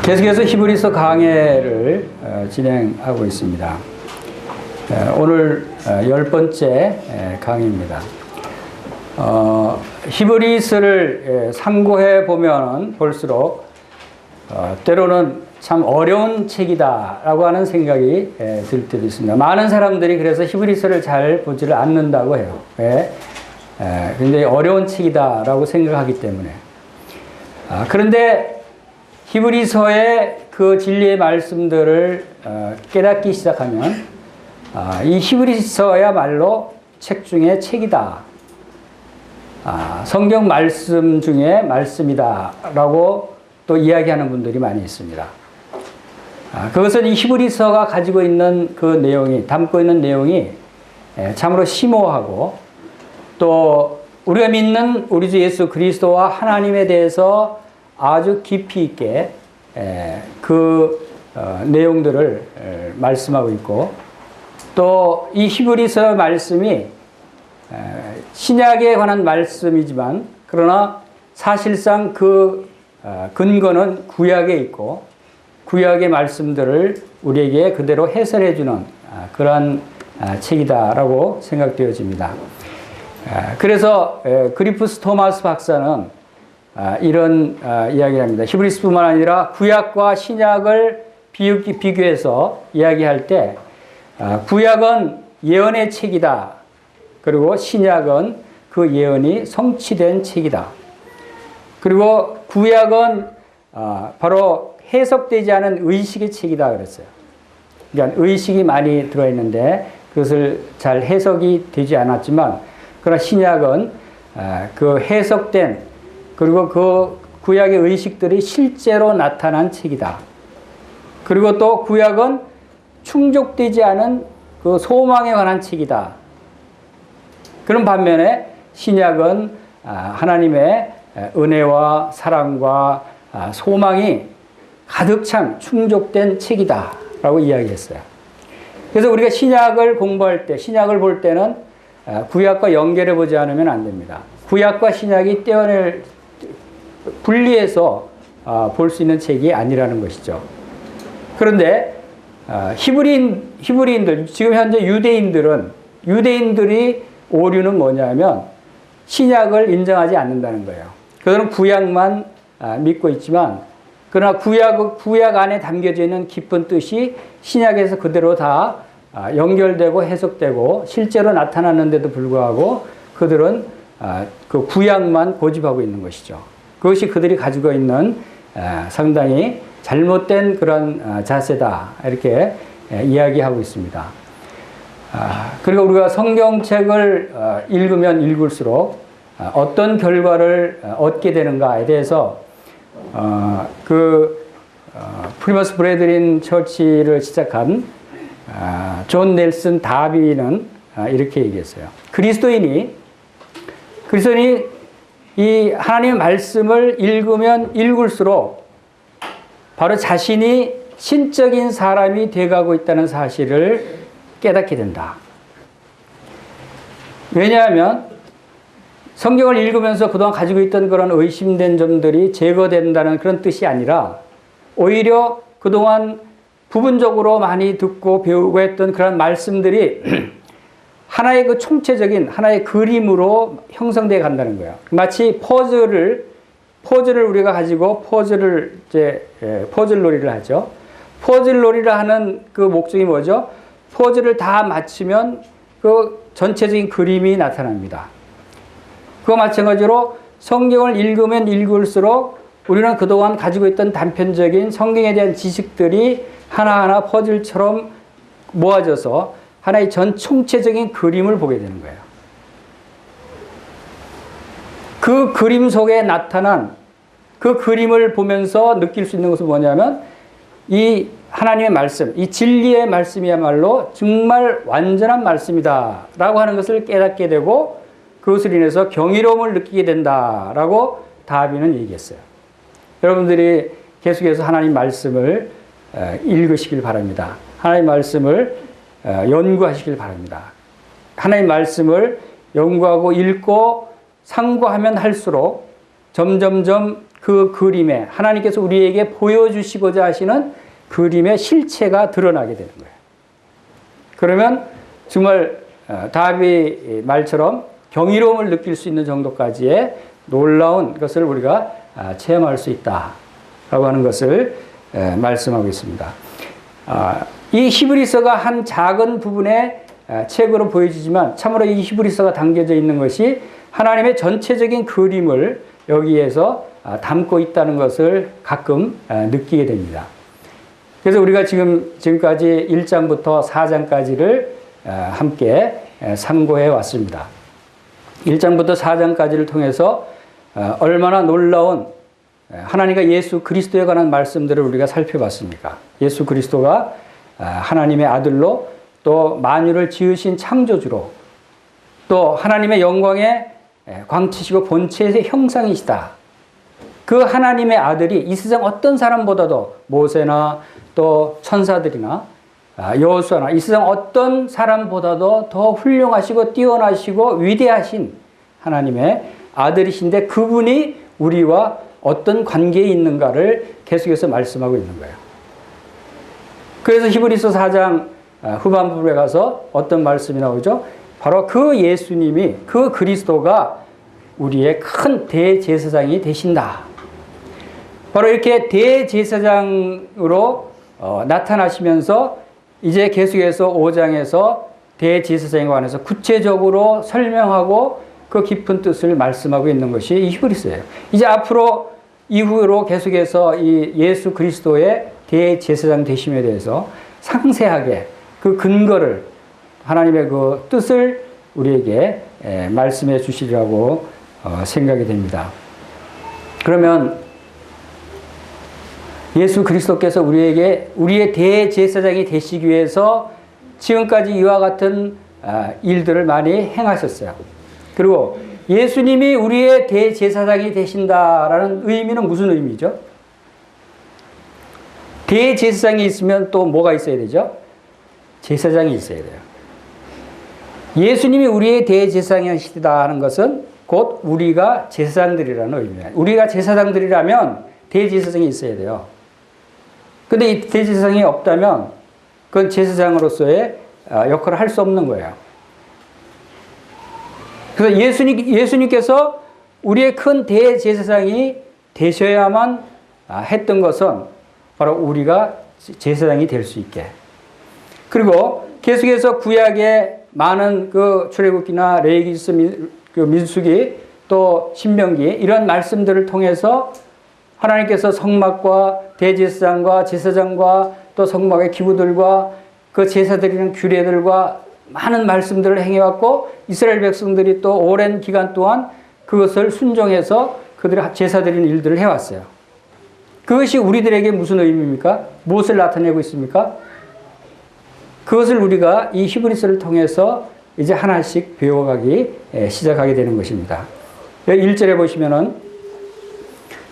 계속해서 히브리서 강해를 진행하고 있습니다. 오늘 10번째 강의입니다. 히브리서를 상고해 보면 볼수록 때로는 참 어려운 책이다라고 하는 생각이 들 때도 있습니다. 많은 사람들이 그래서 히브리서를 잘 보지를 않는다고 해요. 왜? 굉장히 어려운 책이다라고 생각하기 때문에. 그런데 히브리서의 그 진리의 말씀들을 깨닫기 시작하면 이 히브리서야말로 책 중에 책이다. 성경 말씀 중에 말씀이다 라고 또 이야기하는 분들이 많이 있습니다. 그것은 이 히브리서가 가지고 있는 그 내용이, 담고 있는 내용이 참으로 심오하고 또 우리가 믿는 우리 주 예수 그리스도와 하나님에 대해서 아주 깊이 있게 그 내용들을 말씀하고 있고 또 이 히브리서 말씀이 신약에 관한 말씀이지만 그러나 사실상 그 근거는 구약에 있고 구약의 말씀들을 우리에게 그대로 해설해 주는 그러한 책이다라고 생각되어집니다. 그래서 그리프스 토마스 박사는 이런 이야기를 합니다. 히브리서뿐만 아니라 구약과 신약을 비교해서 이야기할 때 구약은 예언의 책이다. 그리고 신약은 그 예언이 성취된 책이다. 그리고 구약은 바로 해석되지 않은 의식의 책이다 그랬어요. 그러니까 의식이 많이 들어있는데 그것을 잘 해석이 되지 않았지만 그러나 신약은 그 해석된 그리고 그 구약의 의식들이 실제로 나타난 책이다. 그리고 또 구약은 충족되지 않은 그 소망에 관한 책이다. 그런 반면에 신약은 하나님의 은혜와 사랑과 소망이 가득 찬 충족된 책이다 라고 이야기했어요. 그래서 우리가 신약을 공부할 때, 신약을 볼 때는 구약과 연결해 보지 않으면 안 됩니다. 구약과 신약이 분리해서 볼 수 있는 책이 아니라는 것이죠. 그런데 히브리인들, 지금 현재 유대인들이 오류는 뭐냐면 신약을 인정하지 않는다는 거예요. 그들은 구약만 믿고 있지만 그러나 구약 안에 담겨져 있는 깊은 뜻이 신약에서 그대로 다 연결되고 해석되고 실제로 나타났는데도 불구하고 그들은 그 구약만 고집하고 있는 것이죠. 그것이 그들이 가지고 있는 상당히 잘못된 그런 자세다 이렇게 이야기하고 있습니다. 그리고 우리가 성경책을 읽으면 읽을수록 어떤 결과를 얻게 되는가에 대해서 프리머스 브레드린 처치를 시작한 존 넬슨 다비는 이렇게 얘기했어요. 그리스도인이 이 하나님의 말씀을 읽으면 읽을수록 바로 자신이 신적인 사람이 돼가고 있다는 사실을 깨닫게 된다. 왜냐하면 성경을 읽으면서 그동안 가지고 있던 그런 의심된 점들이 제거된다는 그런 뜻이 아니라 오히려 그동안 부분적으로 많이 듣고 배우고 했던 그런 말씀들이 하나의 그 총체적인 하나의 그림으로 형성되어 간다는 거예요. 마치 퍼즐을 우리가 가지고 퍼즐 놀이를 하죠. 퍼즐 놀이를 하는 그 목적이 뭐죠? 퍼즐을 다 맞추면 그 전체적인 그림이 나타납니다. 그와 마찬가지로 성경을 읽으면 읽을수록 우리는 그동안 가지고 있던 단편적인 성경에 대한 지식들이 하나하나 퍼즐처럼 모아져서 하나의 전 총체적인 그림을 보게 되는 거예요. 그 그림 속에 나타난 그 그림을 보면서 느낄 수 있는 것은 뭐냐면 이 하나님의 말씀, 이 진리의 말씀이야말로 정말 완전한 말씀이다 라고 하는 것을 깨닫게 되고 그것을 인해서 경이로움을 느끼게 된다라고 다비는 얘기했어요. 여러분들이 계속해서 하나님 말씀을 읽으시길 바랍니다. 하나님 말씀을 연구하시길 바랍니다. 하나님 말씀을 연구하고 읽고 상고하면 할수록 점점점 그 그림에 하나님께서 우리에게 보여주시고자 하시는 그림의 실체가 드러나게 되는 거예요. 그러면 정말 다윗 말처럼 경이로움을 느낄 수 있는 정도까지의 놀라운 것을 우리가 체험할 수 있다라고 하는 것을 말씀하고 있습니다. 이 히브리서가 한 작은 부분의 책으로 보여지지만 참으로 이 히브리서가 담겨져 있는 것이 하나님의 전체적인 그림을 여기에서 담고 있다는 것을 가끔 느끼게 됩니다. 그래서 우리가 지금까지 1장부터 4장까지를 함께 상고해 왔습니다. 1장부터 4장까지를 통해서 얼마나 놀라운 하나님과 예수 그리스도에 관한 말씀들을 우리가 살펴봤습니까? 예수 그리스도가 하나님의 아들로 또 만유를 지으신 창조주로 또 하나님의 영광의 광채시고 본체의 형상이시다. 그 하나님의 아들이 이 세상 어떤 사람보다도 모세나 또 천사들이나 여호수아나 이 세상 어떤 사람보다도 더 훌륭하시고 뛰어나시고 위대하신 하나님의 아들이신데 그분이 우리와 어떤 관계에 있는가를 계속해서 말씀하고 있는 거예요. 그래서 히브리서 4장 후반부에 가서 어떤 말씀이 나오죠? 바로 그 예수님이 그 그리스도가 우리의 큰 대제사장이 되신다. 바로 이렇게 대제사장으로 나타나시면서 이제 계속해서 5장에서 대제사장에 관해서 구체적으로 설명하고 그 깊은 뜻을 말씀하고 있는 것이 이 히브리서예요. 이제 앞으로 이후로 계속해서 이 예수 그리스도의 대제사장 되심에 대해서 상세하게 그 근거를 하나님의 그 뜻을 우리에게 말씀해 주시리라고 생각이 됩니다. 그러면 예수 그리스도께서 우리에게 우리의 대제사장이 되시기 위해서 지금까지 이와 같은 일들을 많이 행하셨어요. 그리고 예수님이 우리의 대제사장이 되신다라는 의미는 무슨 의미죠? 대제사장이 있으면 또 뭐가 있어야 되죠? 제사장이 있어야 돼요. 예수님이 우리의 대제사장이시다 하는 것은 곧 우리가 제사장들이라는 의미예요. 우리가 제사장들이라면 대제사장이 있어야 돼요. 근데 이 대제사장이 없다면 그건 제사장으로서의 역할을 할 수 없는 거예요. 그래서 예수님께서 우리의 큰 대제사장이 되셔야만 했던 것은 바로 우리가 제사장이 될 수 있게. 그리고 계속해서 구약의 많은 그 출애굽기나 레위기서, 그 민수기 또 신명기 이런 말씀들을 통해서 하나님께서 성막과 대제사장과 제사장과 또 성막의 기구들과 그 제사 드리는 규례들과 많은 말씀들을 행해왔고 이스라엘 백성들이 또 오랜 기간 동안 그것을 순종해서 그들이 제사 드리는 일들을 해왔어요. 그것이 우리들에게 무슨 의미입니까? 무엇을 나타내고 있습니까? 그것을 우리가 이 히브리서를 통해서 이제 하나씩 배워가기 시작하게 되는 것입니다. 1절에 보시면은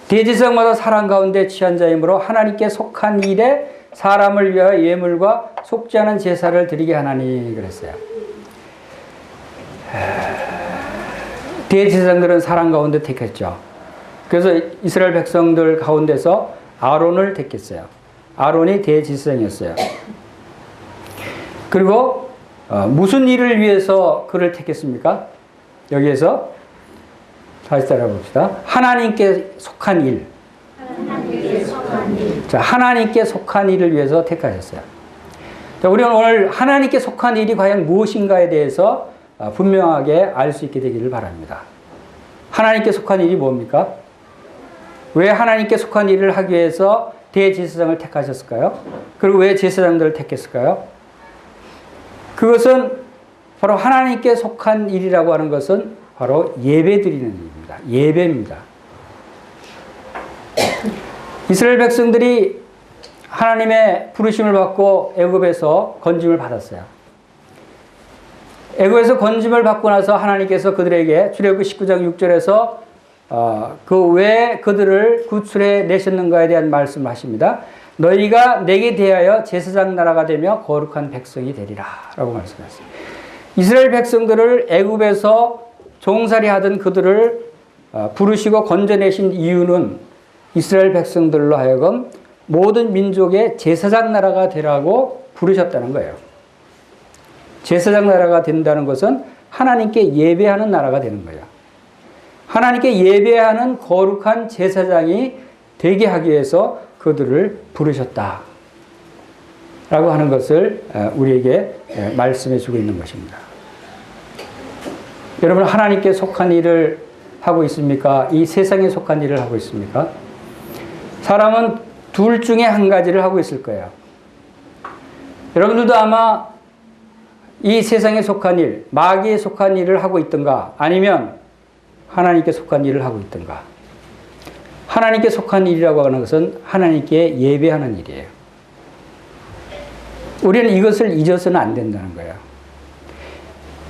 대제사장마다 사람 가운데 취한 자이므로 하나님께 속한 일에 사람을 위하여 예물과 속지 않은 제사를 드리게 하나니 그랬어요. 대제사장들은 사람 가운데 택했죠. 그래서 이스라엘 백성들 가운데서 아론을 택했어요. 아론이 대제사장이었어요. 그리고 무슨 일을 위해서 그를 택했습니까? 여기에서 다시 따라봅시다. 하나님께 속한 일. 자, 하나님께 속한 일을 위해서 택하셨어요. 자, 우리는 오늘 하나님께 속한 일이 과연 무엇인가에 대해서 분명하게 알 수 있게 되기를 바랍니다. 하나님께 속한 일이 뭡니까? 왜 하나님께 속한 일을 하기 위해서 대제사장을 택하셨을까요? 그리고 왜 제사장들을 택했을까요? 그것은 바로 하나님께 속한 일이라고 하는 것은 바로 예배 드리는 일입니다. 예배입니다. 이스라엘 백성들이 하나님의 부르심을 받고 애굽에서 건짐을 받았어요. 애굽에서 건짐을 받고 나서 하나님께서 그들에게 출애굽기 19장 6절에서 그 왜 그들을 구출해 내셨는가에 대한 말씀을 하십니다. 너희가 내게 대하여 제사장 나라가 되며 거룩한 백성이 되리라 라고 말씀하셨어요. 이스라엘 백성들을 애굽에서 종살이 하던 그들을 부르시고 건져내신 이유는 이스라엘 백성들로 하여금 모든 민족의 제사장 나라가 되라고 부르셨다는 거예요. 제사장 나라가 된다는 것은 하나님께 예배하는 나라가 되는 거예요. 하나님께 예배하는 거룩한 제사장이 되게 하기 위해서 그들을 부르셨다 라고 하는 것을 우리에게 말씀해 주고 있는 것입니다. 여러분, 하나님께 속한 일을 하고 있습니까? 이 세상에 속한 일을 하고 있습니까? 사람은 둘 중에 한 가지를 하고 있을 거예요. 여러분들도 아마 이 세상에 속한 일, 마귀에 속한 일을 하고 있던가, 아니면 하나님께 속한 일을 하고 있던가. 하나님께 속한 일이라고 하는 것은 하나님께 예배하는 일이에요. 우리는 이것을 잊어서는 안 된다는 거예요.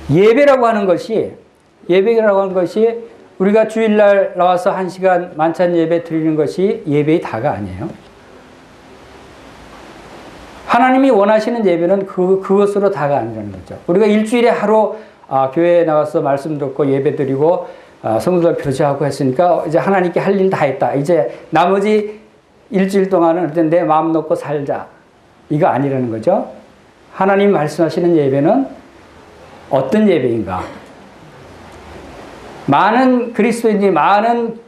예배라고 하는 것이 우리가 주일날 나와서 1시간 만찬 예배 드리는 것이 예배의 다가 아니에요. 하나님이 원하시는 예배는 그것으로 다가 아니라는 거죠. 우리가 일주일에 하루 교회에 나와서 말씀 듣고 예배 드리고 성도들 교제하고 했으니까 이제 하나님께 할 일 다 했다. 이제 나머지 일주일 동안은 내 마음 놓고 살자. 이거 아니라는 거죠. 하나님 말씀하시는 예배는 어떤 예배인가? 많은 그리스도인들이, 많은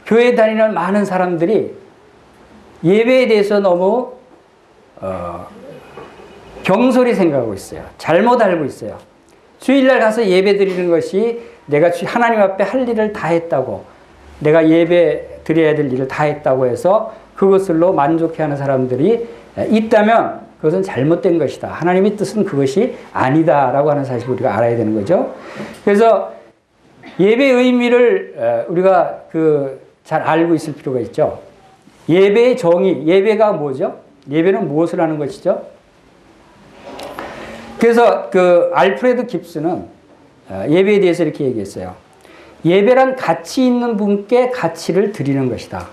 교회 다니는 많은 사람들이 예배에 대해서 너무 경솔히 생각하고 있어요. 잘못 알고 있어요. 주일날 가서 예배 드리는 것이 내가 하나님 앞에 할 일을 다 했다고, 내가 예배 드려야 될 일을 다 했다고 해서 그것으로 만족해하는 사람들이 있다면 그것은 잘못된 것이다. 하나님의 뜻은 그것이 아니다라고 하는 사실을 우리가 알아야 되는 거죠. 그래서 예배의 의미를 우리가 잘 알고 있을 필요가 있죠. 예배의 정의, 예배가 뭐죠? 예배는 무엇을 하는 것이죠? 그래서 알프레드 깁스는 예배에 대해서 이렇게 얘기했어요. 예배란 가치 있는 분께 가치를 드리는 것이다.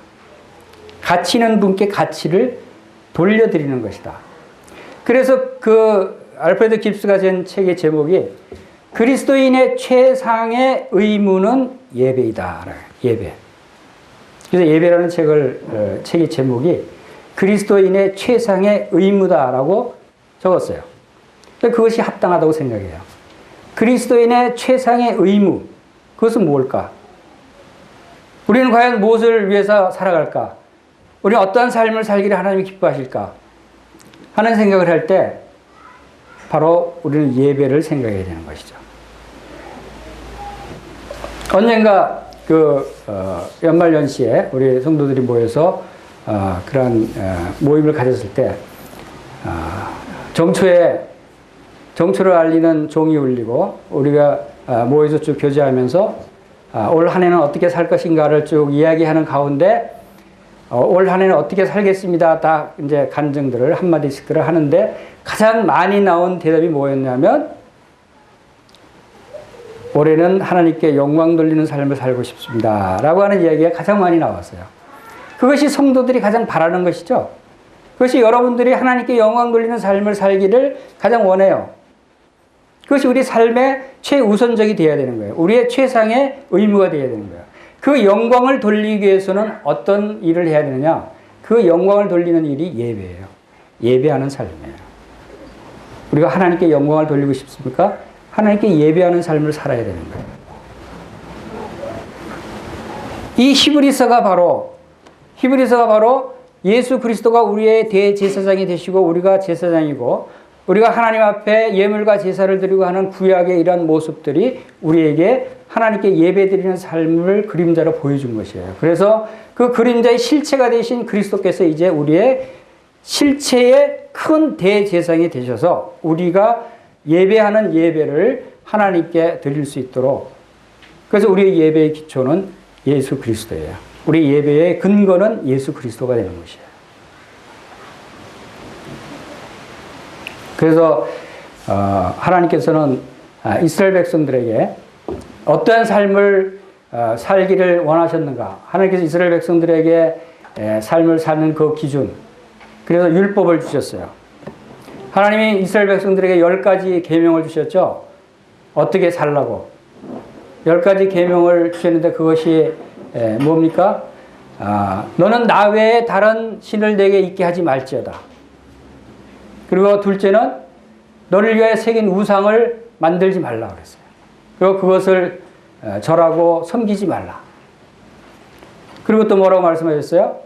가치 있는 분께 가치를 돌려드리는 것이다. 그래서 알프레드 깁스가 쓴 책의 제목이 그리스도인의 최상의 의무는 예배이다. 예배. 그래서 예배라는 책의 제목이 그리스도인의 최상의 의무다라고 적었어요. 그것이 합당하다고 생각해요. 그리스도인의 최상의 의무, 그것은 뭘까? 우리는 과연 무엇을 위해서 살아갈까? 우리는 어떠한 삶을 살기를 하나님이 기뻐하실까? 하는 생각을 할 때 바로 우리는 예배를 생각해야 되는 것이죠. 언젠가 연말연시에 우리 성도들이 모여서 그런 모임을 가졌을 때 정초를 알리는 종이 울리고 우리가 모여서 쭉 교제하면서 올 한 해는 어떻게 살 것인가를 쭉 이야기하는 가운데 올 한 해는 어떻게 살겠습니다. 다 이제 간증들을 한마디씩들을 하는데 가장 많이 나온 대답이 뭐였냐면 올해는 하나님께 영광 돌리는 삶을 살고 싶습니다. 라고 하는 이야기가 가장 많이 나왔어요. 그것이 성도들이 가장 바라는 것이죠. 그것이 여러분들이 하나님께 영광 돌리는 삶을 살기를 가장 원해요. 그것이 우리 삶의 최우선적이 되어야 되는 거예요. 우리의 최상의 의무가 되어야 되는 거예요. 그 영광을 돌리기 위해서는 어떤 일을 해야 되느냐? 그 영광을 돌리는 일이 예배예요. 예배하는 삶이에요. 우리가 하나님께 영광을 돌리고 싶습니까? 하나님께 예배하는 삶을 살아야 되는 거예요. 이 히브리서가 바로 예수 그리스도가 우리의 대제사장이 되시고 우리가 제사장이고 우리가 하나님 앞에 예물과 제사를 드리고 하는 구약의 이러한 모습들이 우리에게 하나님께 예배드리는 삶을 그림자로 보여준 것이에요. 그래서 그 그림자의 실체가 되신 그리스도께서 이제 우리의 실체의 큰 대제사장이 되셔서 우리가 예배하는 예배를 하나님께 드릴 수 있도록, 그래서 우리의 예배의 기초는 예수 그리스도예요. 우리 예배의 근거는 예수 그리스도가 되는 것이에요. 그래서 하나님께서는 이스라엘 백성들에게 어떠한 삶을 살기를 원하셨는가? 하나님께서 이스라엘 백성들에게 삶을 사는 그 기준, 그래서 율법을 주셨어요. 하나님이 이스라엘 백성들에게 10가지 계명을 주셨죠. 어떻게 살라고 10가지 계명을 주셨는데 그것이 뭡니까? 너는 나 외에 다른 신을 내게 있게 하지 말지어다. 그리고 둘째는 너를 위하여 새긴 우상을 만들지 말라 그랬어요. 그리고 그것을 절하고 섬기지 말라. 그리고 또 뭐라고 말씀하셨어요?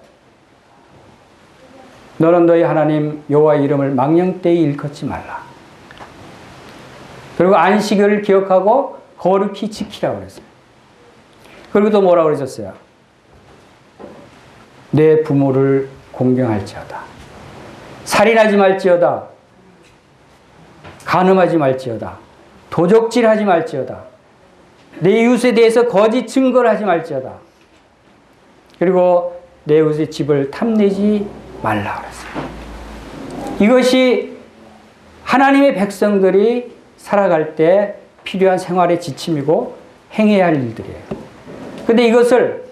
너는 너희 하나님 여호와의 이름을 망령되이 일컫지 말라. 그리고 안식일을 기억하고 거룩히 지키라고 그랬어요. 그리고 또 뭐라고 그러셨어요? 내 부모를 공경할지어다. 살인하지 말지어다. 간음하지 말지어다. 도적질하지 말지어다. 내 이웃에 대해서 거짓 증거를 하지 말지어다. 그리고 내 이웃의 집을 탐내지 말라 그랬어요. 이것이 하나님의 백성들이 살아갈 때 필요한 생활의 지침이고 행해야 할 일들이에요. 근데 이것을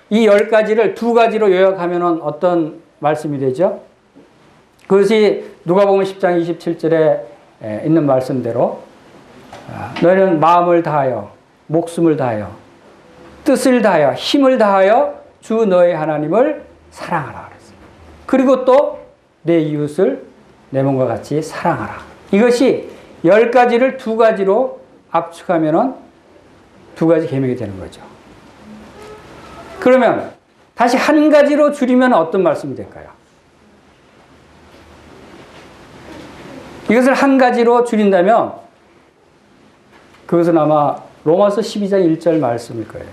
이 10가지를 2가지로 요약하면 어떤 말씀이 되죠? 그것이 누가복음 10장 27절에 있는 말씀대로 너희는 마음을 다하여 목숨을 다하여 뜻을 다하여 힘을 다하여 주 너희 하나님을 사랑하라 그랬어요. 그리고 또 내 이웃을 내 몸과 같이 사랑하라. 이것이 10가지를 2가지로 압축하면 2가지 계명이 되는 거죠. 그러면 다시 한 가지로 줄이면 어떤 말씀이 될까요? 이것을 한 가지로 줄인다면 그것은 아마 로마서 12장 1절 말씀일 거예요.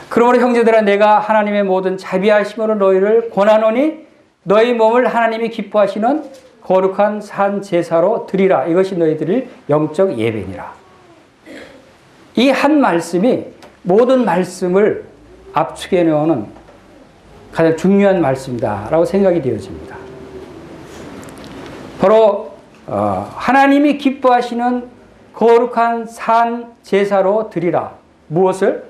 그러므로 형제들아 내가 하나님의 모든 자비하심으로 너희를 권하노니 너희 몸을 하나님이 기뻐하시는 거룩한 산 제사로 드리라. 이것이 너희 드릴 영적 예배니라. 이 한 말씀이 모든 말씀을 압축해 놓는 가장 중요한 말씀이다라고 생각이 되어집니다. 바로 하나님이 기뻐하시는 거룩한 산 제사로 드리라. 무엇을?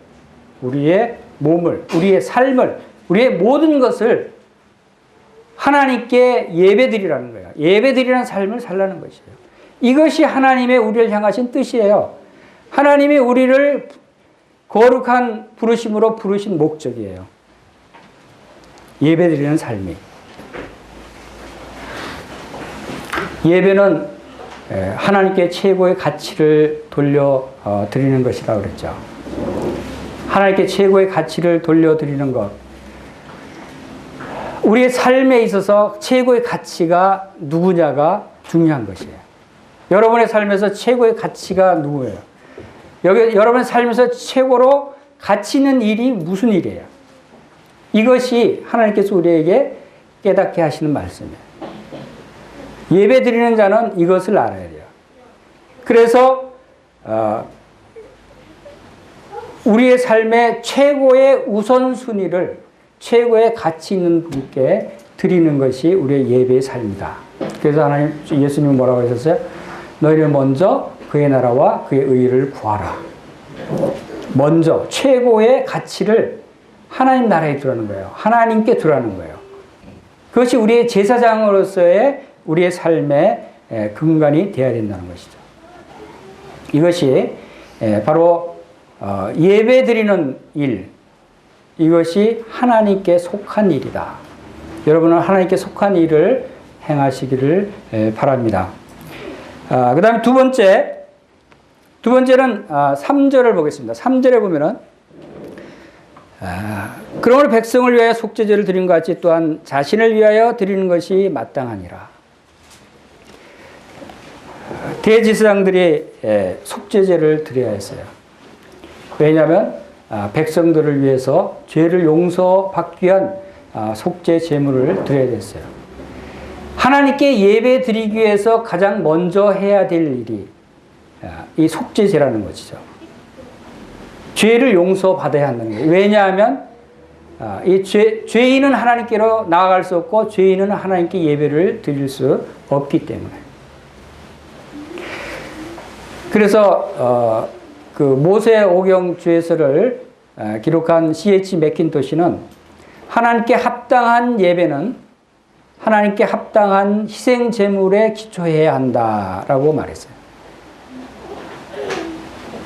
우리의 몸을, 우리의 삶을, 우리의 모든 것을 하나님께 예배드리라는 거예요. 예배드리라는 삶을 살라는 것이에요. 이것이 하나님의 우리를 향하신 뜻이에요. 하나님이 우리를 거룩한 부르심으로 부르신 목적이에요. 예배드리는 삶이. 예배는 하나님께 최고의 가치를 돌려드리는 것이라고 그랬죠. 하나님께 최고의 가치를 돌려드리는 것. 우리의 삶에 있어서 최고의 가치가 누구냐가 중요한 것이에요. 여러분의 삶에서 최고의 가치가 누구예요? 여러분의 삶에서 최고로 가치 있는 일이 무슨 일이에요? 이것이 하나님께서 우리에게 깨닫게 하시는 말씀이에요. 예배 드리는 자는 이것을 알아야 돼요. 그래서 우리의 삶의 최고의 우선순위를 최고의 가치 있는 분께 드리는 것이 우리의 예배의 삶이다. 그래서 하나님, 예수님은 뭐라고 하셨어요? 너희는 먼저 그의 나라와 그의 의를 구하라. 먼저 최고의 가치를 하나님 나라에 두라는 거예요. 하나님께 두라는 거예요. 그것이 우리의 제사장으로서의 우리의 삶의 근간이 되어야 된다는 것이죠. 이것이 바로 예배 드리는 일, 이것이 하나님께 속한 일이다. 여러분은 하나님께 속한 일을 행하시기를 바랍니다. 그 다음에 두 번째는 3절을 보겠습니다. 3절에 보면은 그러므로 백성을 위하여 속죄제를 드린 것 같이 또한 자신을 위하여 드리는 것이 마땅하니라. 대제사장들이 속죄제를 드려야 했어요. 왜냐하면 백성들을 위해서 죄를 용서받기 위한 속죄 제물을 드려야 됐어요. 하나님께 예배 드리기 위해서 가장 먼저 해야 될 일이 이 속죄제라는 것이죠. 죄를 용서받아야 한다는 거예요. 왜냐하면 이 죄인은 하나님께로 나아갈 수 없고 죄인은 하나님께 예배를 드릴 수 없기 때문에. 그래서 그 모세 오경 주에서를 기록한 C.H. 맥킨토시는 하나님께 합당한 예배는 하나님께 합당한 희생 제물에 기초해야 한다라고 말했어요.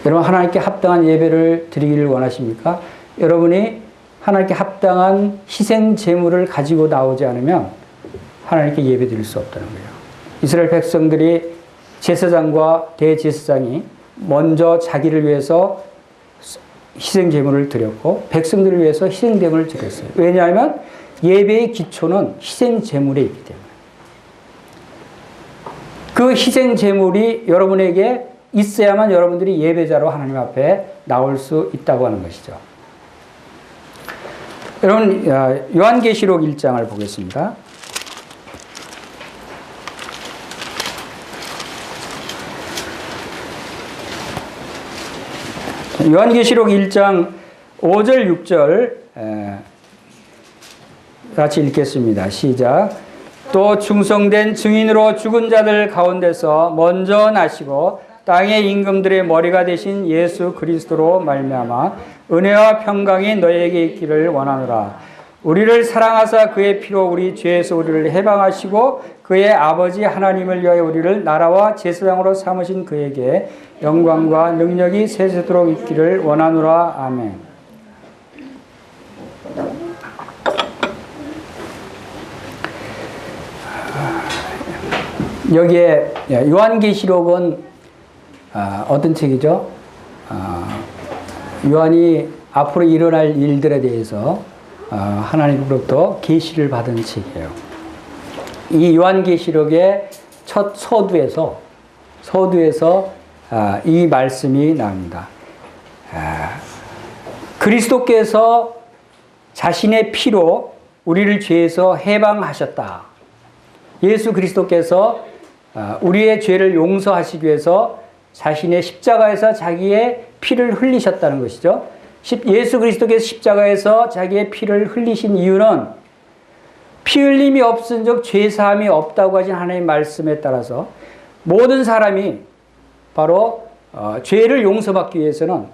여러분 하나님께 합당한 예배를 드리기를 원하십니까? 여러분이 하나님께 합당한 희생 제물을 가지고 나오지 않으면 하나님께 예배드릴 수 없다는 거예요. 이스라엘 백성들이 제사장과 대제사장이 먼저 자기를 위해서 희생 제물을 드렸고 백성들을 위해서 희생 제물을 드렸어요. 왜냐하면 예배의 기초는 희생 제물에 있기 때문에. 그 희생 제물이 여러분에게 있어야만 여러분들이 예배자로 하나님 앞에 나올 수 있다고 하는 것이죠. 여러분, 요한계시록 1장을 보겠습니다. 요한계시록 1장 5절 6절 같이 읽겠습니다. 시작. 또 충성된 증인으로 죽은 자들 가운데서 먼저 나시고 땅의 임금들의 머리가 되신 예수 그리스도로 말미암아 은혜와 평강이 너희에게 있기를 원하노라. 우리를 사랑하사 그의 피로 우리 죄에서 우리를 해방하시고 그의 아버지 하나님을 위하여 우리를 나라와 제사장으로 삼으신 그에게 영광과 능력이 세세토록 있기를 원하노라. 아멘. 여기에 요한계시록은 어떤 책이죠? 요한이 앞으로 일어날 일들에 대해서 하나님으로부터 계시를 받은 책이에요. 이 요한계시록의 첫 서두에서 이 말씀이 나옵니다. 그리스도께서 자신의 피로 우리를 죄에서 해방하셨다. 예수 그리스도께서 우리의 죄를 용서하시기 위해서 자신의 십자가에서 자기의 피를 흘리셨다는 것이죠. 예수 그리스도께서 십자가에서 자기의 피를 흘리신 이유는 피 흘림이 없은즉 죄사함이 없다고 하신 하나님의 말씀에 따라서 모든 사람이 바로 죄를 용서받기 위해서는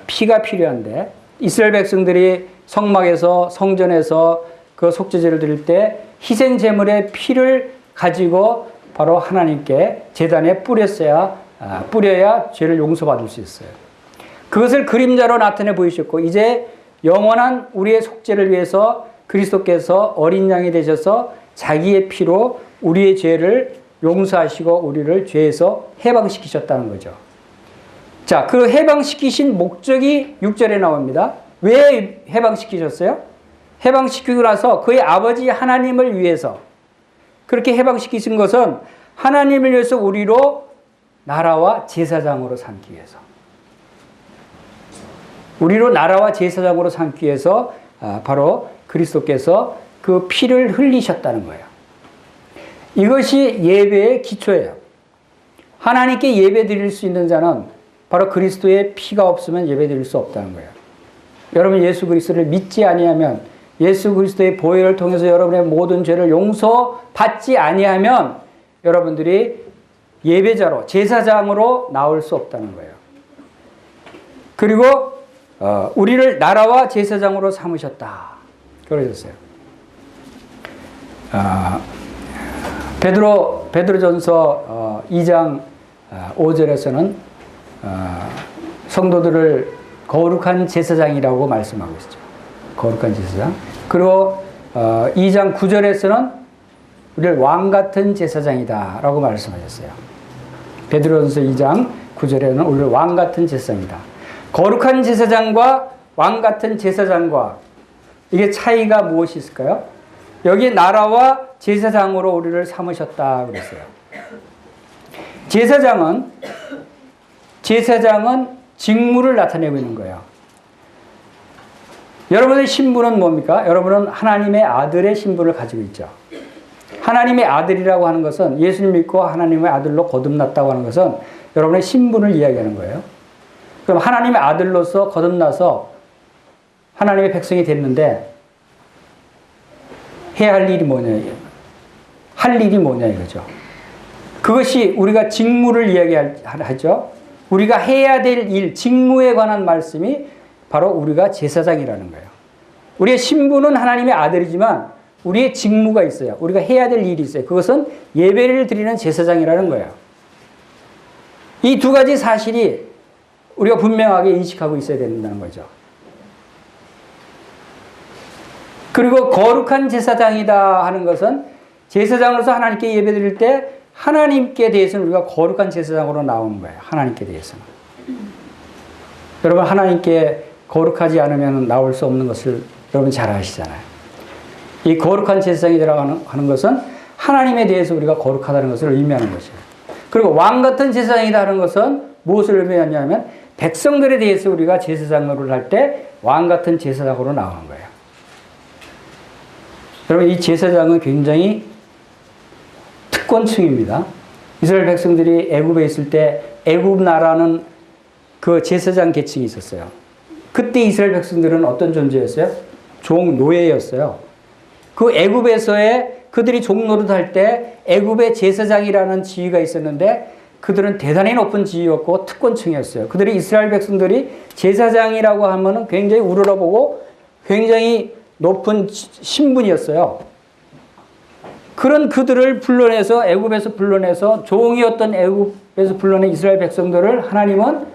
피가 필요한데 이스라엘 백성들이 성막에서 성전에서 그 속죄제를 드릴 때 희생 제물의 피를 가지고 바로 하나님께 제단에 뿌려야 죄를 용서받을 수 있어요. 그것을 그림자로 나타내 보이셨고 이제 영원한 우리의 속죄를 위해서 그리스도께서 어린 양이 되셔서 자기의 피로 우리의 죄를 용서하시고 우리를 죄에서 해방시키셨다는 거죠. 자, 그 해방시키신 목적이 6절에 나옵니다. 왜 해방시키셨어요? 해방시키고 나서 그의 아버지 하나님을 위해서 그렇게 해방시키신 것은 하나님을 위해서 우리로 나라와 제사장으로 삼기 위해서 우리로 나라와 제사장으로 삼기 위해서 바로 그리스도께서 그 피를 흘리셨다는 거예요. 이것이 예배의 기초예요. 하나님께 예배 드릴 수 있는 자는 바로 그리스도의 피가 없으면 예배 드릴 수 없다는 거예요. 여러분 예수 그리스도를 믿지 아니하면 예수 그리스도의 보혈을 통해서 여러분의 모든 죄를 용서받지 아니하면 여러분들이 예배자로 제사장으로 나올 수 없다는 거예요. 그리고 우리를 나라와 제사장으로 삼으셨다. 그러셨어요. 베드로전서 2장 5절에서는 성도들을 거룩한 제사장이라고 말씀하고 있죠. 거룩한 제사장. 그리고 2장 9절에서는 우리를 왕 같은 제사장이다 라고 말씀하셨어요. 베드로전서 2장 9절에는 우리를 왕 같은 제사장이다. 거룩한 제사장과 왕 같은 제사장과 이게 차이가 무엇이 있을까요? 여기 나라와 제사장으로 우리를 삼으셨다 그랬어요. 제사장은 직무를 나타내고 있는 거예요. 여러분의 신분은 뭡니까? 여러분은 하나님의 아들의 신분을 가지고 있죠. 하나님의 아들이라고 하는 것은 예수님 믿고 하나님의 아들로 거듭났다고 하는 것은 여러분의 신분을 이야기하는 거예요. 그럼 하나님의 아들로서 거듭나서 하나님의 백성이 됐는데 해야 할 일이 뭐냐, 할 일이 뭐냐 이거죠. 그것이 우리가 직무를 이야기하죠. 우리가 해야 될 일, 직무에 관한 말씀이 바로 우리가 제사장이라는 거예요. 우리의 신분은 하나님의 아들이지만 우리의 직무가 있어요. 우리가 해야 될 일이 있어요. 그것은 예배를 드리는 제사장이라는 거예요. 이 두 가지 사실이 우리가 분명하게 인식하고 있어야 된다는 거죠. 그리고 거룩한 제사장이다 하는 것은 제사장으로서 하나님께 예배드릴 때 하나님께 대해서는 우리가 거룩한 제사장으로 나오는 거예요. 하나님께 대해서는. 여러분 하나님께 거룩하지 않으면 나올 수 없는 것을 여러분 잘 아시잖아요. 이 거룩한 제사장이라고 하는 것은 하나님에 대해서 우리가 거룩하다는 것을 의미하는 것이에요. 그리고 왕 같은 제사장이다 하는 것은 무엇을 의미하냐면 백성들에 대해서 우리가 제사장으로 할 때 왕 같은 제사장으로 나오는 거예요. 여러분 이 제사장은 굉장히 특권층입니다. 이스라엘 백성들이 애굽에 있을 때 애굽 나라는 그 제사장 계층이 있었어요. 그때 이스라엘 백성들은 어떤 존재였어요? 종노예였어요. 그 애굽에서의 그들이 종노릇할 때 애굽의 제사장이라는 지위가 있었는데 그들은 대단히 높은 지위였고 특권층이었어요. 그들이 이스라엘 백성들이 제사장이라고 하면은 굉장히 우러러보고 굉장히 높은 신분이었어요. 그런 그들을 불러내서 애굽에서 불러내서 종이었던 애굽에서 불러낸 이스라엘 백성들을 하나님은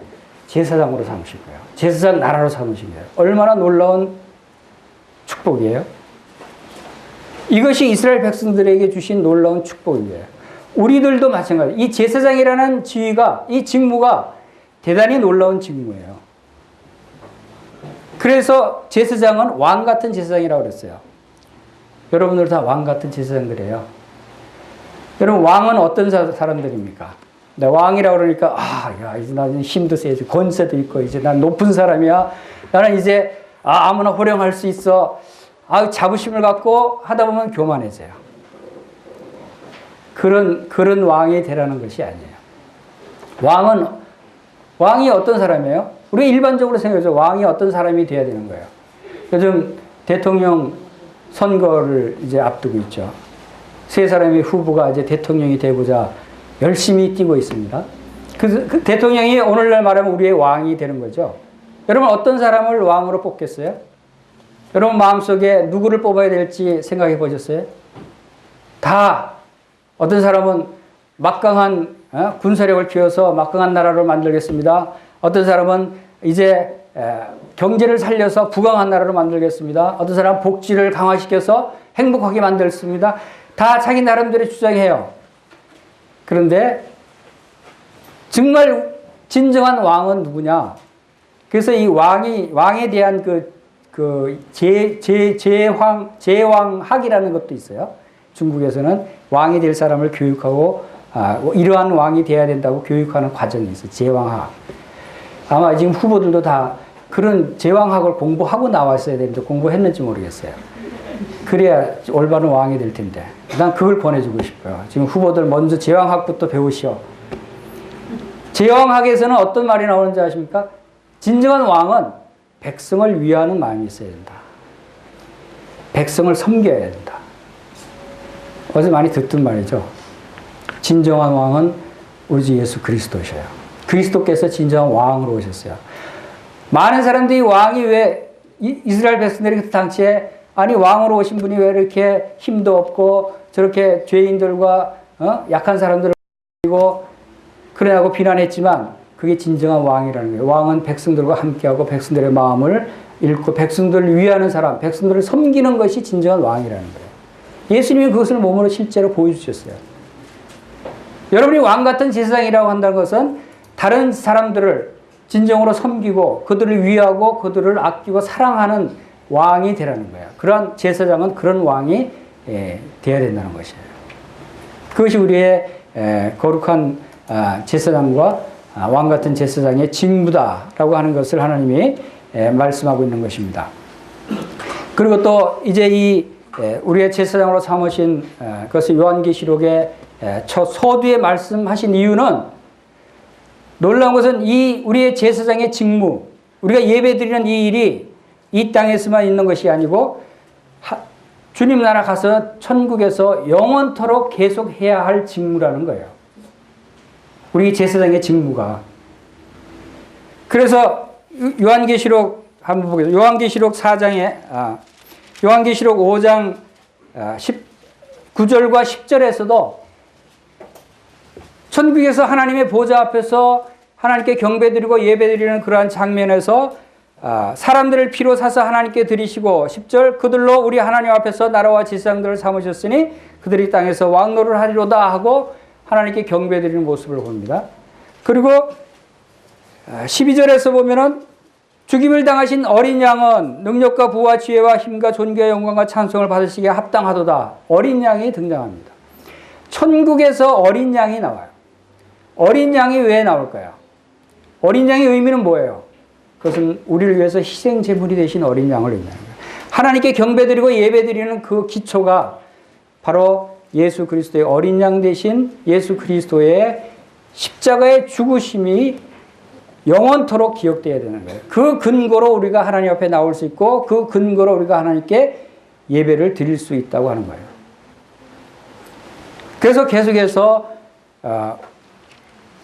제사장으로 삼으신 거예요. 제사장 나라로 삼으신 거예요. 얼마나 놀라운 축복이에요. 이것이 이스라엘 백성들에게 주신 놀라운 축복이에요. 우리들도 마찬가지. 이 제사장이라는 지위가, 이 직무가 대단히 놀라운 직무예요. 그래서 제사장은 왕 같은 제사장이라고 그랬어요. 여러분들 다 왕 같은 제사장들이에요. 여러분 왕은 어떤 사람들입니까? 왕이라고 그러니까 야 이제 나는 힘도 세지 권세도 있고 이제 난 높은 사람이야. 나는 이제 아무나 호령할 수 있어. 자부심을 갖고 하다 보면 교만해져요. 그런 왕이 되라는 것이 아니에요. 왕이 어떤 사람이에요? 우리가 일반적으로 생각해서 왕이 어떤 사람이 돼야 되는 거예요. 요즘 대통령 선거를 이제 앞두고 있죠. 세 사람의 후보가 이제 대통령이 되고자 열심히 뛰고 있습니다. 그 대통령이 오늘날 말하면 우리의 왕이 되는 거죠. 여러분 어떤 사람을 왕으로 뽑겠어요? 여러분 마음속에 누구를 뽑아야 될지 생각해 보셨어요? 다 어떤 사람은 막강한 군사력을 키워서 막강한 나라를 만들겠습니다. 어떤 사람은 이제 경제를 살려서 부강한 나라로 만들겠습니다. 어떤 사람은 복지를 강화시켜서 행복하게 만들습니다. 다 자기 나름대로 주장해요. 그런데 정말 진정한 왕은 누구냐? 그래서 이 왕에 대한 제왕학이라는 것도 있어요. 중국에서는 왕이 될 사람을 교육하고 이러한 왕이 돼야 된다고 교육하는 과정이 있어요. 제왕학. 아마 지금 후보들도 다 그런 제왕학을 공부하고 나왔어야 되는데 공부했는지 모르겠어요. 그래야 올바른 왕이 될 텐데. 난 그걸 권해주고 싶어요. 지금 후보들 먼저 제왕학부터 배우시오. 제왕학에서는 어떤 말이 나오는지 아십니까? 진정한 왕은 백성을 위하는 마음이 있어야 된다. 백성을 섬겨야 된다. 어제 많이 듣던 말이죠. 진정한 왕은 우리 주 예수 그리스도셔요. 그리스도께서 진정한 왕으로 오셨어요. 많은 사람들이 왕이 왜 이스라엘 백성들이 그 당시에 아니 왕으로 오신 분이 왜 이렇게 힘도 없고 저렇게 죄인들과 약한 사람들을 그리고 그러냐고 비난했지만 그게 진정한 왕이라는 거예요. 왕은 백성들과 함께하고 백성들의 마음을 읽고 백성들을 위하는 사람, 백성들을 섬기는 것이 진정한 왕이라는 거예요. 예수님이 그것을 몸으로 실제로 보여주셨어요. 여러분이 왕 같은 제사장이라고 한다는 것은 다른 사람들을 진정으로 섬기고 그들을 위하고 그들을 아끼고 사랑하는 왕이 되라는 거예요. 그러한 제사장은 그런 왕이 되어야 된다는 것이에요. 그것이 우리의 거룩한 제사장과 왕 같은 제사장의 직무다라고 하는 것을 하나님이 말씀하고 있는 것입니다. 그리고 또 이제 이 우리의 제사장으로 삼으신 그것을 요한계시록의 첫 서두에 말씀하신 이유는 놀라운 것은 이 우리의 제사장의 직무, 우리가 예배드리는 이 일이 이 땅에서만 있는 것이 아니고 주님 나라 가서 천국에서 영원토록 계속 해야 할 직무라는 거예요. 우리 제사장의 직무가. 그래서 요한계시록 한번 보겠습니다. 요한계시록 4장에 요한계시록 5장 9절과 10절에서도 천국에서 하나님의 보좌 앞에서 하나님께 경배드리고 예배드리는 그러한 장면에서 사람들을 피로 사서 하나님께 드리시고 10절 그들로 우리 하나님 앞에서 나라와 지상들을 삼으셨으니 그들이 땅에서 왕노를 하리로다 하고 하나님께 경배드리는 모습을 봅니다. 그리고 12절에서 보면은 죽임을 당하신 어린 양은 능력과 부와 지혜와 힘과 존귀와 영광과 찬송을 받으시기에 합당하도다. 어린 양이 등장합니다. 천국에서 어린 양이 나와요. 어린 양이 왜 나올까요? 어린 양의 의미는 뭐예요? 그것은 우리를 위해서 희생 제물이 되신 어린 양을 의미하는 거예요. 하나님께 경배드리고 예배드리는 그 기초가 바로 예수 그리스도의 어린 양 대신 예수 그리스도의 십자가의 죽으심이 영원토록 기억되어야 되는 거예요. 그 근거로 우리가 하나님 앞에 나올 수 있고 그 근거로 우리가 하나님께 예배를 드릴 수 있다고 하는 거예요. 그래서 계속해서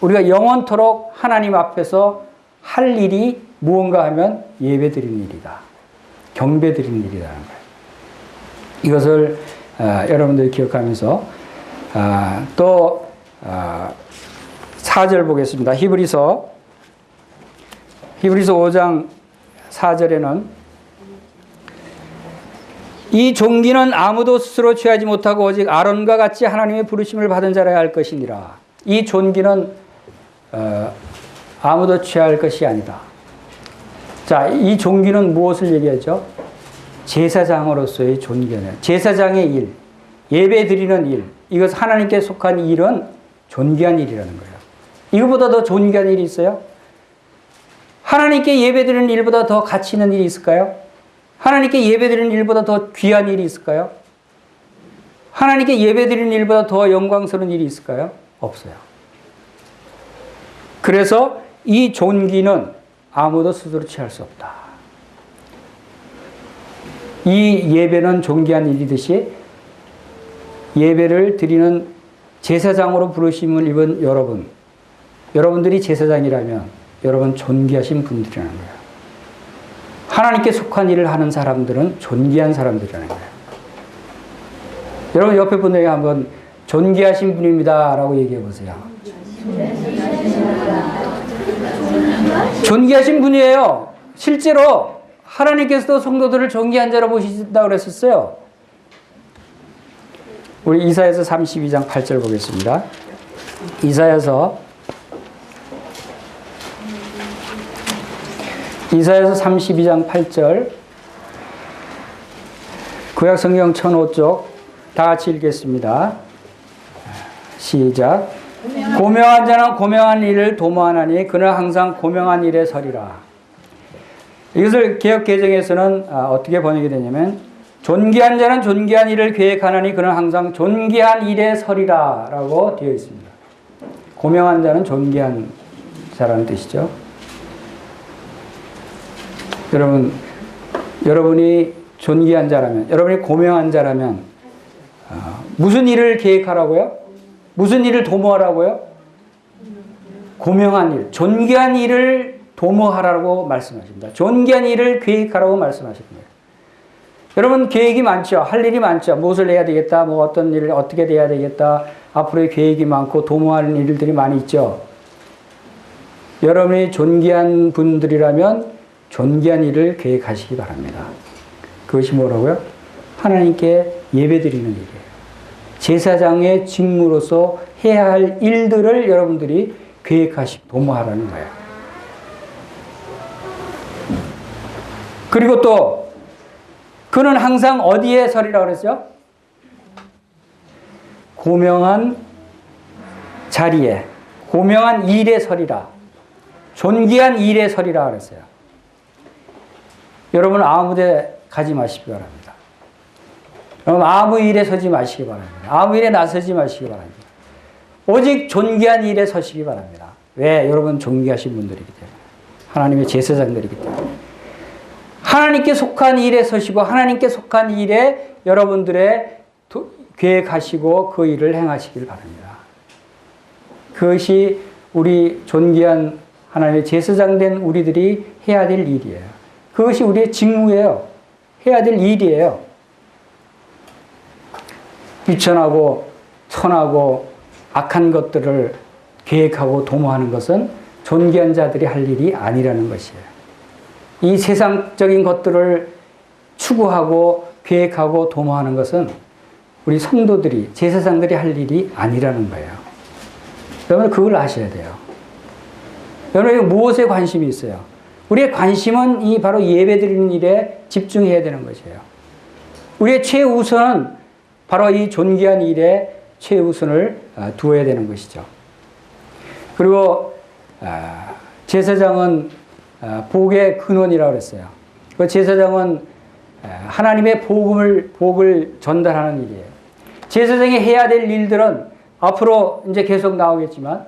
우리가 영원토록 하나님 앞에서 할 일이 무언가 하면 예배 드리는 일이다. 경배 드리는 일이라는 거예요. 이것을 여러분들이 기억하면서 또 4절 보겠습니다. 히브리서 5장 4절에는 이 종기는 아무도 스스로 취하지 못하고 오직 아론과 같이 하나님의 부르심을 받은 자라야 할 것이니라. 이 존귀는 아무도 취할 것이 아니다. 자, 이 존귀는 무엇을 얘기하죠? 제사장으로서의 존귀는 제사장의 일, 예배 드리는 일, 이것 하나님께 속한 일은 존귀한 일이라는 거예요. 이거보다 더 존귀한 일이 있어요? 하나님께 예배드리는 일보다 더 가치 있는 일이 있을까요? 하나님께 예배드리는 일보다 더 귀한 일이 있을까요? 하나님께 예배드리는 일보다 더 영광스러운 일이 있을까요? 없어요. 그래서 이 존귀는 아무도 스스로 취할 수 없다. 이 예배는 존귀한 일이듯이 예배를 드리는 제사장으로 부르심을 입은 여러분들이 제사장이라면 여러분 존귀하신 분들이라는 거예요. 하나님께 속한 일을 하는 사람들은 존귀한 사람들이라는 거예요. 여러분 옆에 분에게 한번 존귀하신 분입니다 라고 얘기해 보세요. 존귀하신 분이에요. 실제로 하나님께서도 성도들을 존귀한 자로 보신다고 그랬었어요. 우리 이사야서 32장 8절 보겠습니다. 이사야서 32장 8절 구약 성경 1005쪽 다 같이 읽겠습니다. 시작. 고명한 자는 고명한 일을 도모하나니 그는 항상 고명한 일에 서리라. 이것을 개역 개정에서는 어떻게 번역이 되냐면 존귀한 자는 존귀한 일을 계획하나니 그는 항상 존귀한 일에 서리라 라고 되어 있습니다. 고명한 자는 존귀한 자라는 뜻이죠. 여러분이 존귀한 자라면, 여러분이 고명한 자라면 무슨 일을 계획하라고요? 무슨 일을 도모하라고요? 고명한 일, 존귀한 일을 도모하라고 말씀하십니다. 존귀한 일을 계획하라고 말씀하십니다. 여러분 계획이 많죠. 할 일이 많죠. 무엇을 해야 되겠다, 뭐 어떤 일을 어떻게 돼야 되겠다, 앞으로의 계획이 많고 도모하는 일들이 많이 있죠. 여러분이 존귀한 분들이라면 존귀한 일을 계획하시기 바랍니다. 그것이 뭐라고요? 하나님께 예배드리는 일이에요. 제사장의 직무로서 해야 할 일들을 여러분들이 계획하시고 도모하라는 거예요. 그리고 또 그는 항상 어디에 서리라고 그랬죠? 고명한 자리에, 고명한 일에 서리라. 존귀한 일에 서리라 그랬어요. 여러분 아무 데 가지 마시기 바랍니다. 여러분 아무 일에 서지 마시기 바랍니다. 아무 일에 나서지 마시기 바랍니다. 오직 존귀한 일에 서시기 바랍니다. 왜? 여러분 존귀하신 분들이기 때문에. 하나님의 제사장들이기 때문에. 하나님께 속한 일에 서시고 하나님께 속한 일에 여러분들의 계획하시고 그 일을 행하시길 바랍니다. 그것이 우리 존귀한 하나님의 제사장 된 우리들이 해야 될 일이에요. 그것이 우리의 직무예요. 해야 될 일이에요. 비천하고 천하고 악한 것들을 계획하고 도모하는 것은 존귀한 자들이 할 일이 아니라는 것이에요. 이 세상적인 것들을 추구하고 계획하고 도모하는 것은 우리 성도들이, 제사장들이 할 일이 아니라는 거예요. 여러분 그걸 아셔야 돼요. 여러분 무엇에 관심이 있어요? 우리의 관심은 이 바로 예배드리는 일에 집중해야 되는 것이에요. 우리의 최우선은 바로 이 존귀한 일에 최우선을 두어야 되는 것이죠. 그리고 제사장은 복의 근원이라고 그랬어요. 그 제사장은 하나님의 복을 전달하는 일이에요. 제사장이 해야 될 일들은 앞으로 이제 계속 나오겠지만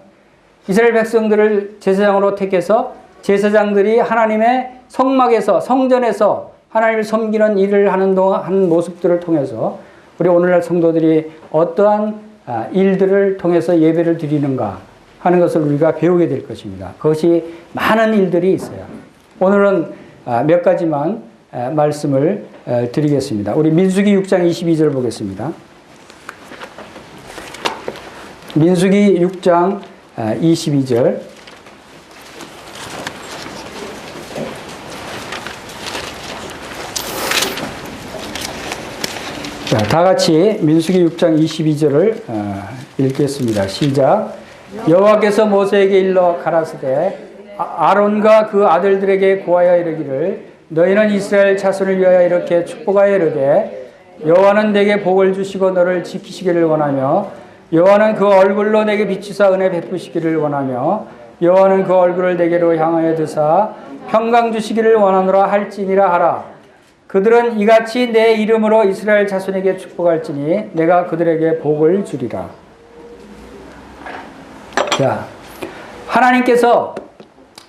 이스라엘 백성들을 제사장으로 택해서 제사장들이 하나님의 성막에서 성전에서 하나님을 섬기는 일을 하는 모습들을 통해서 우리 오늘날 성도들이 어떠한 일들을 통해서 예배를 드리는가 하는 것을 우리가 배우게 될 것입니다. 그것이 많은 일들이 있어요. 오늘은 몇 가지만 말씀을 드리겠습니다. 우리 민수기 6장 22절 보겠습니다. 민수기 6장 22절. 자, 다 같이 민수기 6장 22절을 읽겠습니다. 시작. 여호와께서 모세에게 일러 가라사대 아론과 그 아들들에게 고하여 이르기를 너희는 이스라엘 자손을 위하여 이렇게 축복하여 이르되 여호와는 내게 복을 주시고 너를 지키시기를 원하며 여호와는 그 얼굴로 내게 비추사 은혜 베푸시기를 원하며 여호와는 그 얼굴을 내게로 향하여 드사 평강 주시기를 원하노라 할지니라 하라. 그들은 이같이 내 이름으로 이스라엘 자손에게 축복할지니 내가 그들에게 복을 주리라. 자, 하나님께서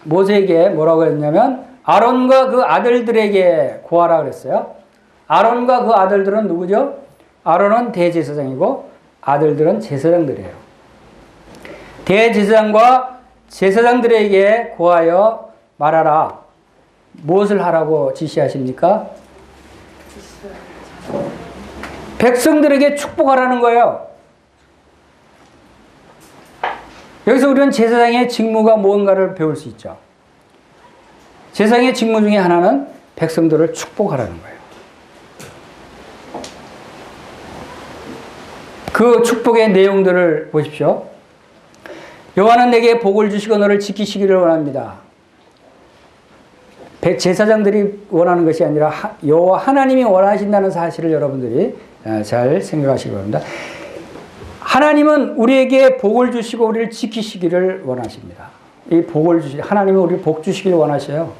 모세에게 뭐라고 했냐면 아론과 그 아들들에게 고하라 그랬어요. 아론과 그 아들들은 누구죠? 아론은 대제사장이고 아들들은 제사장들이에요. 대제사장과 제사장들에게 고하여 말하라. 무엇을 하라고 지시하십니까? 백성들에게 축복하라는 거예요. 여기서 우리는 제사장의 직무가 무언가를 배울 수 있죠. 제사장의 직무 중에 하나는 백성들을 축복하라는 거예요. 그 축복의 내용들을 보십시오. 여호와는 내게 복을 주시고 너를 지키시기를 원합니다. 제사장들이 원하는 것이 아니라 여호와 하나님이 원하신다는 사실을 여러분들이 잘 생각하시기 바랍니다. 하나님은 우리에게 복을 주시고 우리를 지키시기를 원하십니다. 이 복을 하나님은 우리를 복 주시기를 원하셔요.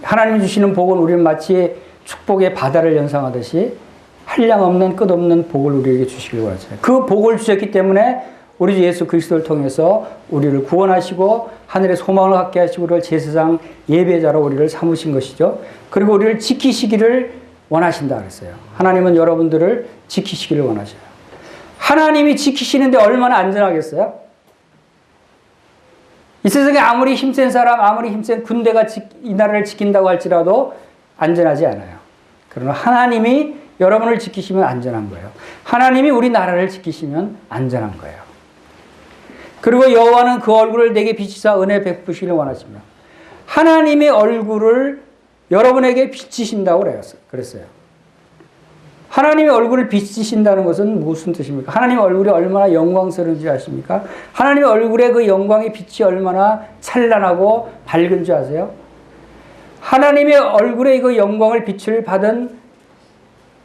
하나님이 주시는 복은 우리는 마치 축복의 바다를 연상하듯이 한량없는 끝없는 복을 우리에게 주시기를 원하셔요. 그 복을 주셨기 때문에 우리 예수 그리스도를 통해서 우리를 구원하시고 하늘의 소망을 갖게 하시고 우리를 제사장 예배자로 우리를 삼으신 것이죠. 그리고 우리를 지키시기를 원하신다 그랬어요. 하나님은 여러분들을 지키시기를 원하셔요. 하나님이 지키시는데 얼마나 안전하겠어요? 이 세상에 아무리 힘센 사람, 아무리 힘센 군대가 이 나라를 지킨다고 할지라도 안전하지 않아요. 그러나 하나님이 여러분을 지키시면 안전한 거예요. 하나님이 우리나라를 지키시면 안전한 거예요. 그리고 여호와는 그 얼굴을 내게 비치사 은혜 베푸시기를 원하십니다. 하나님의 얼굴을 여러분에게 비치신다고 그랬어요. 하나님의 얼굴을 비치신다는 것은 무슨 뜻입니까? 하나님의 얼굴이 얼마나 영광스러운지 아십니까? 하나님의 얼굴에 그 영광의 빛이 얼마나 찬란하고 밝은 줄 아세요? 하나님의 얼굴에 그 영광을 빛을 받은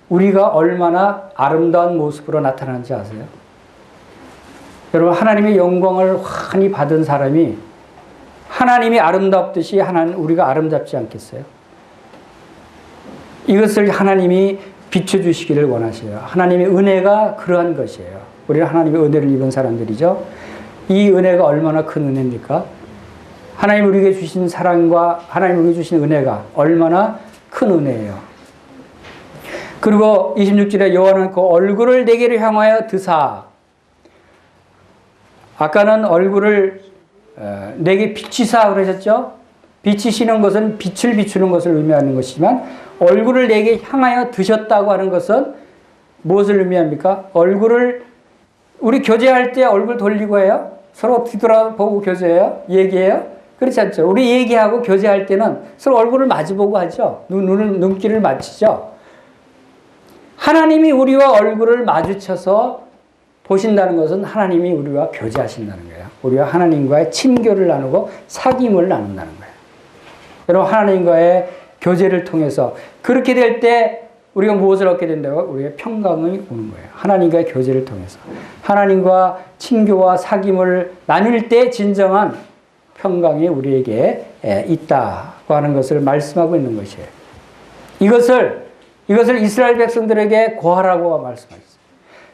우리가 얼마나 아름다운 모습으로 나타나는지 아세요? 여러분, 하나님의 영광을 환히 받은 사람이 하나님이 아름답듯이 우리가 아름답지 않겠어요? 이것을 하나님이 비춰주시기를 원하셔요. 하나님의 은혜가 그러한 것이에요. 우리는 하나님의 은혜를 입은 사람들이죠. 이 은혜가 얼마나 큰 은혜입니까? 하나님 우리에게 주신 사랑과 하나님 우리에게 주신 은혜가 얼마나 큰 은혜예요. 그리고 26절에 여호와는 그 얼굴을 내게로 향하여 드사. 아까는 얼굴을 내게 비치사 그러셨죠? 비치시는 것은 빛을 비추는 것을 의미하는 것이지만 얼굴을 내게 향하여 드셨다고 하는 것은 무엇을 의미합니까? 얼굴을 우리 교제할 때 얼굴 돌리고 해요? 서로 뒤돌아보고 교제해요? 얘기해요? 그렇지 않죠? 우리 얘기하고 교제할 때는 서로 얼굴을 마주보고 하죠. 눈길을 맞추죠. 하나님이 우리와 얼굴을 마주쳐서 보신다는 것은 하나님이 우리와 교제하신다는 거예요. 우리와 하나님과의 친교를 나누고 사귐을 나눈다는 거예요. 여러분, 하나님과의 교제를 통해서 그렇게 될 때 우리가 무엇을 얻게 된다고? 우리의 평강이 오는 거예요. 하나님과의 교제를 통해서. 하나님과 친교와 사귐을 나눌 때 진정한 평강이 우리에게 있다고 하는 것을 말씀하고 있는 것이에요. 이것을 이스라엘 백성들에게 고하라고 말씀하셨어요.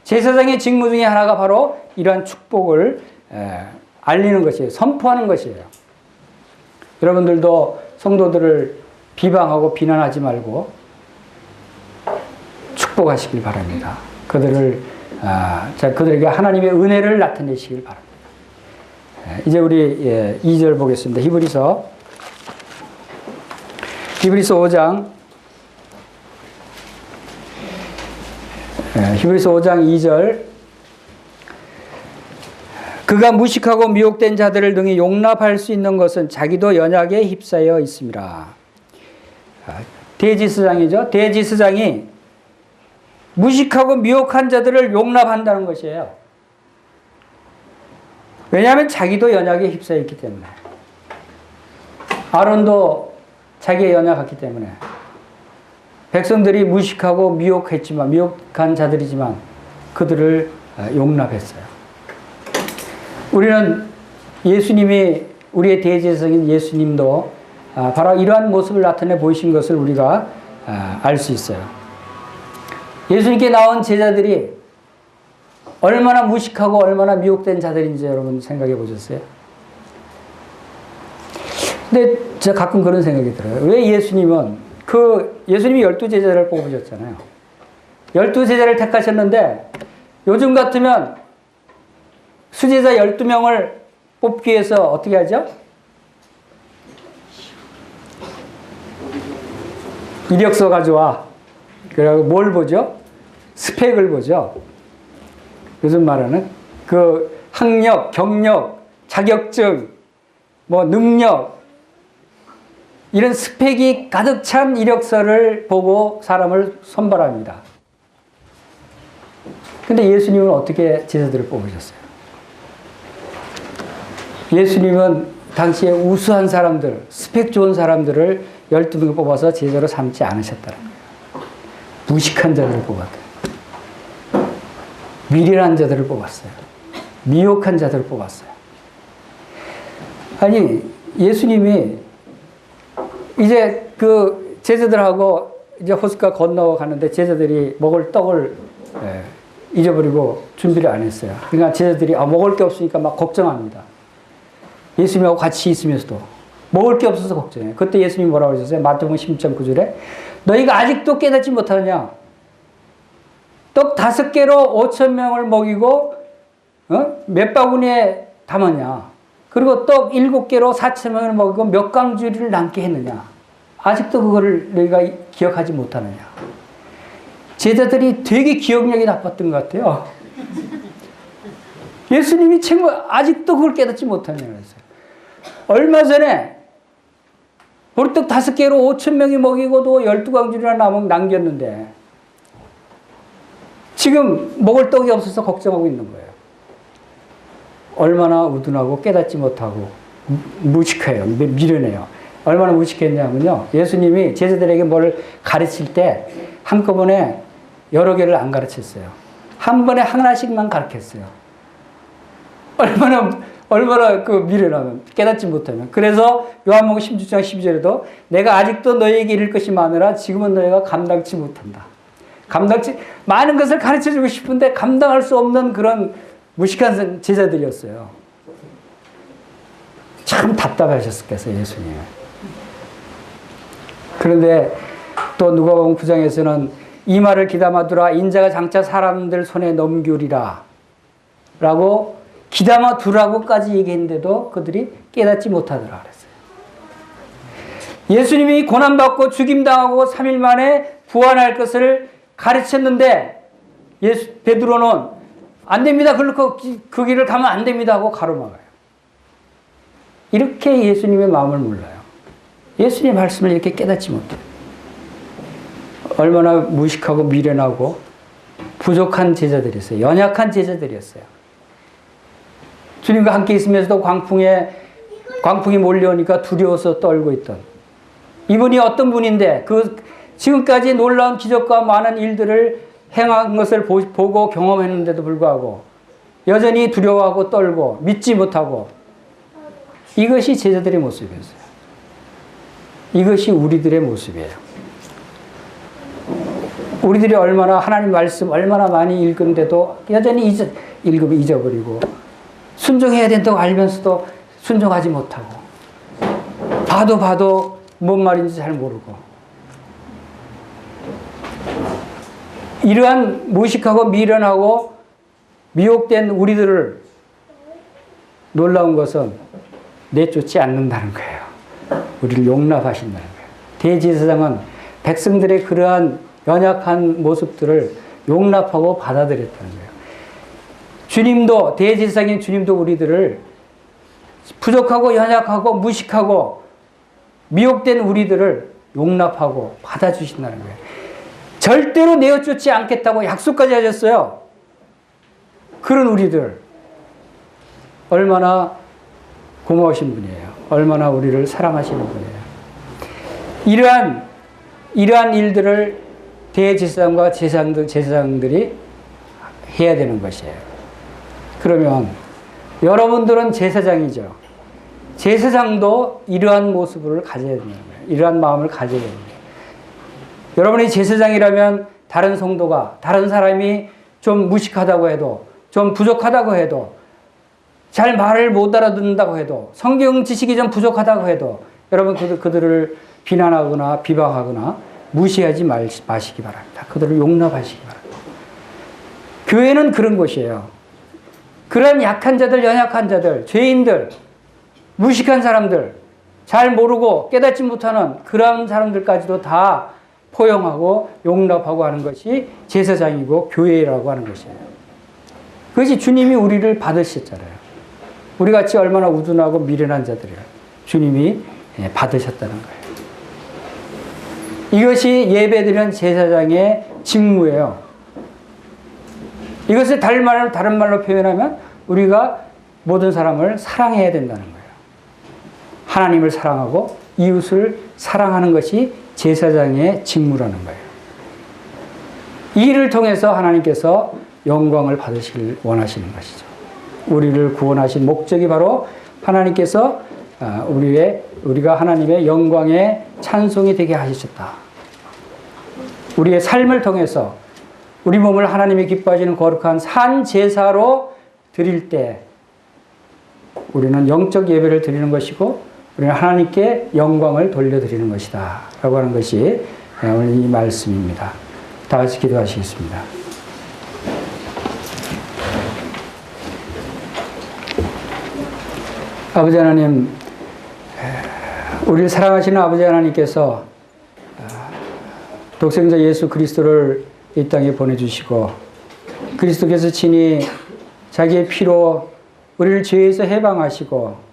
제사장의 직무 중에 하나가 바로 이러한 축복을 알리는 것이에요. 선포하는 것이에요. 여러분들도 성도들을 비방하고 비난하지 말고 축복하시길 바랍니다. 그들에게 하나님의 은혜를 나타내시길 바랍니다. 이제 우리 2절 보겠습니다. 히브리서 5장 히브리서 5장 2절 그가 무식하고 미혹된 자들을 능히 용납할 수 있는 것은 자기도 연약에 휩싸여 있습니다. 대지스장이죠. 대지스장이 무식하고 미혹한 자들을 용납한다는 것이에요. 왜냐하면 자기도 연약에 휩싸여 있기 때문에. 아론도 자기의 연약했기 때문에. 백성들이 무식하고 미혹한 자들이지만 그들을 용납했어요. 우리는 예수님이 우리의 대제사장인 예수님도 바로 이러한 모습을 나타내 보이신 것을 우리가 알 수 있어요. 예수님께 나온 제자들이 얼마나 무식하고 얼마나 미혹된 자들인지 여러분 생각해 보셨어요? 근데 제가 가끔 그런 생각이 들어요. 왜 예수님이 12제자를 뽑으셨잖아요. 12제자를 택하셨는데 요즘 같으면 수제자 12명을 뽑기 위해서 어떻게 하죠? 이력서 가져와. 그리고 뭘 보죠? 스펙을 보죠. 요즘 말하는 그 학력, 경력, 자격증, 능력 이런 스펙이 가득 찬 이력서를 보고 사람을 선발합니다. 근데 예수님은 어떻게 제자들을 뽑으셨어요? 예수님은 당시에 우수한 사람들, 스펙 좋은 사람들을 12명을 뽑아서 제자로 삼지 않으셨다는 거예요. 무식한 자들을 뽑았어요. 미련한 자들을 뽑았어요. 미혹한 자들을 뽑았어요. 아니, 예수님이 이제 그 제자들하고 이제 호숫가 건너가는데 제자들이 먹을 떡을 잊어버리고 준비를 안 했어요. 그러니까 제자들이 먹을 게 없으니까 막 걱정합니다. 예수님하고 같이 있으면서도 먹을 게 없어서 걱정해요. 그때 예수님이 뭐라고 하셨어요? 마태복음 16.9절에 너희가 아직도 깨닫지 못하느냐? 떡 5개로 5,000명을 먹이고 몇 바구니에 담았냐? 그리고 떡 7개로 4,000명을 먹이고 몇 강주리를 남게 했느냐? 아직도 그거를 너희가 기억하지 못하느냐? 제자들이 되게 기억력이 나빴던 것 같아요. 예수님이 아직도 그걸 깨닫지 못하느냐 그랬어요. 얼마 전에 보리떡 5개로 5,000명이 먹이고도 12강주리나 남겼는데 지금 먹을 떡이 없어서 걱정하고 있는 거예요. 얼마나 우둔하고 깨닫지 못하고 무식해요. 미련해요. 얼마나 무식했냐면요. 예수님이 제자들에게 뭘 가르칠 때 한꺼번에 여러 개를 안 가르쳤어요. 한 번에 하나씩만 가르쳤어요. 얼마나 그 미련하면, 깨닫지 못하면. 그래서 요한복음 16장 12절에도 내가 아직도 너희에게 이를 것이 많으나 지금은 너희가 감당치 못한다. 많은 것을 가르쳐 주고 싶은데 감당할 수 없는 그런 무식한 제자들이었어요. 참 답답하셨겠어요, 예수님. 그런데 또 누가복음 9장에서는 이 말을 귀담아두라 인자가 장차 사람들 손에 넘기리라 라고 귀담아두라고까지 얘기했는데도 그들이 깨닫지 못하더라 그랬어요. 예수님이 고난받고 죽임당하고 3일 만에 부활할 것을 가르쳤는데 베드로는 안 됩니다. 그 길을 가면 안 됩니다 하고 가로막아요. 이렇게 예수님의 마음을 몰라요. 예수님의 말씀을 이렇게 깨닫지 못해요. 얼마나 무식하고 미련하고 부족한 제자들이었어요. 연약한 제자들이었어요. 주님과 함께 있으면서도 광풍이 몰려오니까 두려워서 떨고 있던 이분이 어떤 분인데 지금까지 놀라운 기적과 많은 일들을 행한 것을 보고 경험했는데도 불구하고 여전히 두려워하고 떨고 믿지 못하고, 이것이 제자들의 모습이었어요. 이것이 우리들의 모습이에요. 우리들이 얼마나 하나님 말씀 얼마나 많이 읽은데도 여전히 잊어버리고, 순종해야 된다고 알면서도 순종하지 못하고, 봐도 뭔 말인지 잘 모르고, 이러한 무식하고 미련하고 미혹된 우리들을 놀라운 것은 내쫓지 않는다는 거예요. 우리를 용납하신다는 거예요. 대제사장은 백성들의 그러한 연약한 모습들을 용납하고 받아들였다는 거예요. 주님도, 대제사장인 주님도 우리들을 부족하고 연약하고 무식하고 미혹된 우리들을 용납하고 받아주신다는 거예요. 절대로 내어쫓지 않겠다고 약속까지 하셨어요. 그런 우리들 얼마나 고마우신 분이에요. 얼마나 우리를 사랑하시는 분이에요. 이러한 일들을 대제사장과 제사장들이 해야 되는 것이에요. 그러면 여러분들은 제사장이죠. 제사장도 이러한 모습을 가져야 되는 거예요. 이러한 마음을 가져야 됩니다. 여러분이 제사장이라면 다른 성도가, 다른 사람이 좀 무식하다고 해도, 좀 부족하다고 해도, 잘 말을 못 알아듣는다고 해도, 성경 지식이 좀 부족하다고 해도 여러분 그들을 비난하거나 비방하거나 무시하지 마시기 바랍니다. 그들을 용납하시기 바랍니다. 교회는 그런 곳이에요. 그런 약한 자들, 연약한 자들, 죄인들, 무식한 사람들, 잘 모르고 깨닫지 못하는 그런 사람들까지도 다 포용하고 용납하고 하는 것이 제사장이고 교회라고 하는 것이에요. 그것이 주님이 우리를 받으셨잖아요. 우리같이 얼마나 우둔하고 미련한 자들이에요. 주님이 받으셨다는 거예요. 이것이 예배드리는 제사장의 직무예요. 이것을 다른 말로 표현하면 우리가 모든 사람을 사랑해야 된다는 거예요. 하나님을 사랑하고 이웃을 사랑하는 것이 제사장의 직무라는 거예요. 이 일을 통해서 하나님께서 영광을 받으시길 원하시는 것이죠. 우리를 구원하신 목적이 바로 하나님께서 우리가 하나님의 영광의 찬송이 되게 하셨다. 우리의 삶을 통해서 우리 몸을 하나님이 기뻐하시는 거룩한 산 제사로 드릴 때 우리는 영적 예배를 드리는 것이고 우리는 하나님께 영광을 돌려드리는 것이다 라고 하는 것이 오늘 이 말씀입니다. 다 같이 기도하시겠습니다. 아버지 하나님, 우리를 사랑하시는 아버지 하나님께서 독생자 예수 그리스도를 이 땅에 보내주시고 그리스도께서 친히 자기의 피로 우리를 죄에서 해방하시고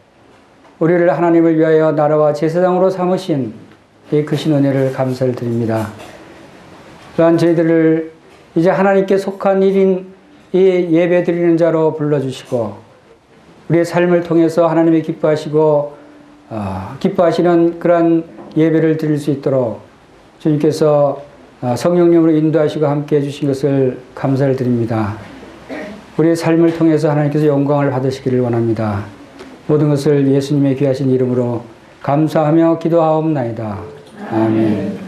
우리를 하나님을 위하여 나라와 제사장으로 삼으신 이 크신 은혜를 감사를 드립니다. 또한 저희들을 이제 하나님께 속한 1인 이 예배 드리는 자로 불러주시고 우리의 삶을 통해서 하나님이 기뻐하시는 그러한 예배를 드릴 수 있도록 주님께서 성령님으로 인도하시고 함께 해주신 것을 감사를 드립니다. 우리의 삶을 통해서 하나님께서 영광을 받으시기를 원합니다. 모든 것을 예수님의 귀하신 이름으로 감사하며 기도하옵나이다. 아멘.